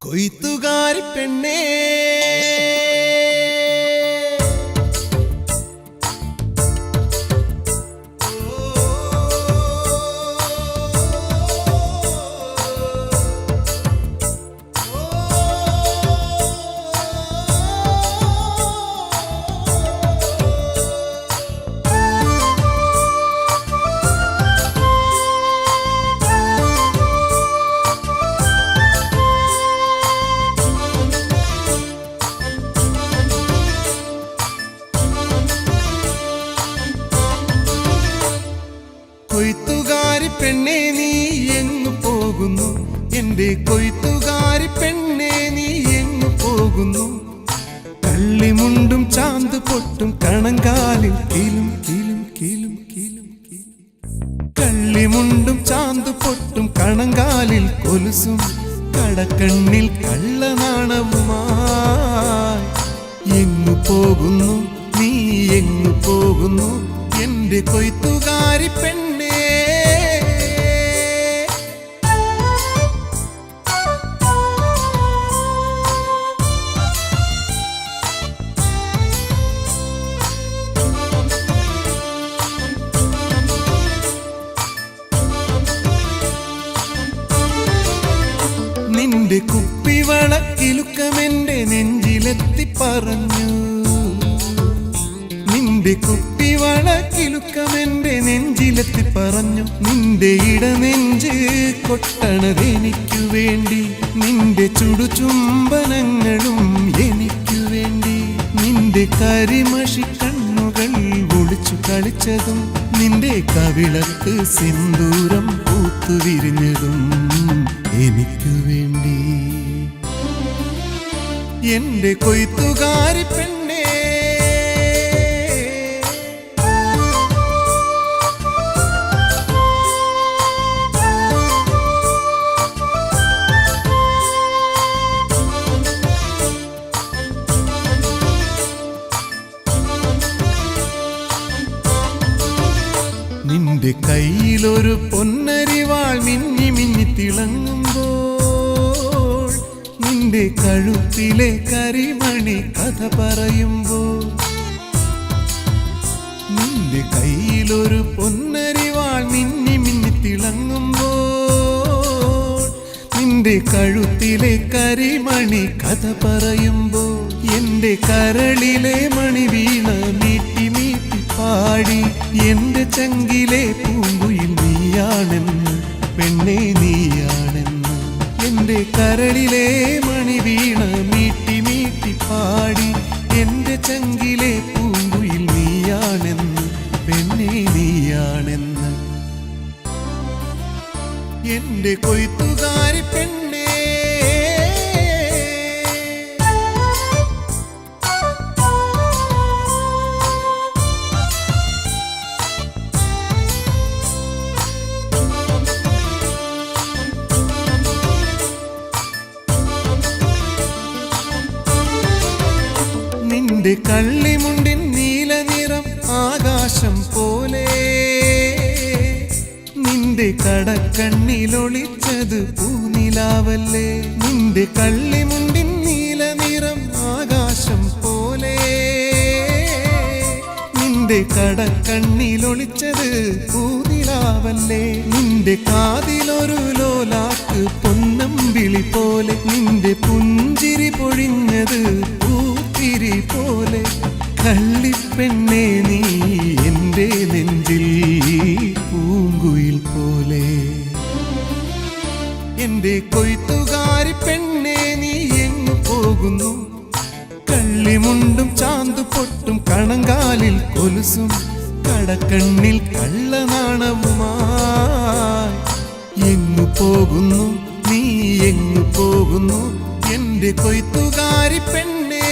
കൊയ്ത്തുകാരി പെണ്ണേ കൊയ്ത്തുകാരി പെണ്ണേ നീ എങ്ങു പോകുന്നു എൻ്റെ കൊയ്ത്തുകാരി പെണ്ണേ നീ എങ്ങു പോകുന്നു കള്ളിമുണ്ടും ചാന്ത് പൊട്ടും കണങ്കാലിൽ കീലും കീലും കീലും കീലും കള്ളിമുണ്ടും ചാന്ത് പൊട്ടും കണങ്കാലിൽ കൊലുസും കടക്കണ്ണിൽ കള്ളനാണവുമായി എങ്ങു പോകുന്നു നീ എങ്ങു പോകുന്നു എൻ്റെ കൊയ്ത്തുകാരി പെണ്ണേ നിന്റെ കുപ്പിവളക്കിലുക്കമെന്റെ നെഞ്ചിലെത്തി പറഞ്ഞു നിന്റെ കുപ്പിവളക്കിലുക്കമെന്റെ നെഞ്ചിലെത്തി പറഞ്ഞു നിന്റെ ഇടനെഞ്ച് കൊട്ടണതെനിക്കു വേണ്ടി നിന്റെ ചുടുചുംബനങ്ങളും എനിക്കു വേണ്ടി നിന്റെ കരിമഷി കണ്ണുകൾ ഒളിച്ചു കളിച്ചതും നിന്റെ കവിളത്ത് സിന്ദൂരം പൂത്തുവിരിഞ്ഞതും എനിക്കു വേണ്ടി എൻ്റെ കൊയ്ത്തുകാരി പെണ്ണേ നിന്റെ കയ്യിലൊരു പൊന്നരിവാൾ മിന്നി മിന്നി തിളങ്ങുമ്പോൾ നിന്റെ കഴുത്തിലെ കരിമണി കഥ പറയുമ്പോൾ നിന്റെ കയ്യിലൊരു പൊന്നരിവാൾ മിന്നി മിന്നി തിളങ്ങുമ്പോൾ നിന്റെ കഴുത്തിലെ കരിമണി കഥ പറയുമ്പോൾ എൻ്റെ കരളിലെ മണി വീണ നീട്ടി നീട്ടി പാടി എൻ്റെ ചങ്കിലെ പൂങ്കുയിൽ നീയാണെന്ന് പെണ്ണേ നീയാണെന്ന് എൻ്റെ കരളിലെ മണി വീണ നീട്ടി നീട്ടി പാടി എൻ്റെ ചങ്കിലെ പൂങ്കുയിൽ നീയാണെന്ന് പെണ്ണേ നീയാണെന്ന് എൻ്റെ കൊയ്ത്തുകാരി പെണ്ണേ നിന്റെ കള്ളിമുണ്ടിൻ നീല നിറം ആകാശം പോലെ നിന്റെ കടക്കണ്ണിലൊളിച്ചത് പൂനിലാവല്ലേ നിന്റെ കള്ളിമുണ്ടിൻ നീല നിറം ആകാശം പോലെ നിന്റെ കടക്കണ്ണിലൊളിച്ചത് പൂനിലാവല്ലേ നിന്റെ കാതിലൊരു ലോലാക്ക് പൊന്നമ്പിളി പോലെ നിന്റെ പുഞ്ചിരി പൊഴിഞ്ഞത് പൂത്തിരി പോലെ കള്ളിപ്പെണ്ണേ നീ എൻ്റെ നെഞ്ചിൽ പൂങ്കുയിൽ പോലെ എൻ്റെ കൊയ്ത്തുകാരി പെണ്ണേ നീ എങ്ങു പോകുന്നു കള്ളിമുണ്ടും ചാന്തു പൊട്ടും കണങ്കാലിൽ കൊലുസും കടക്കണ്ണിൽ കള്ളനാണവുമായി എങ്ങു പോകുന്നു നീ എങ്ങു പോകുന്നു എൻ്റെ കൊയ്ത്തുകാരി പെണ്ണേ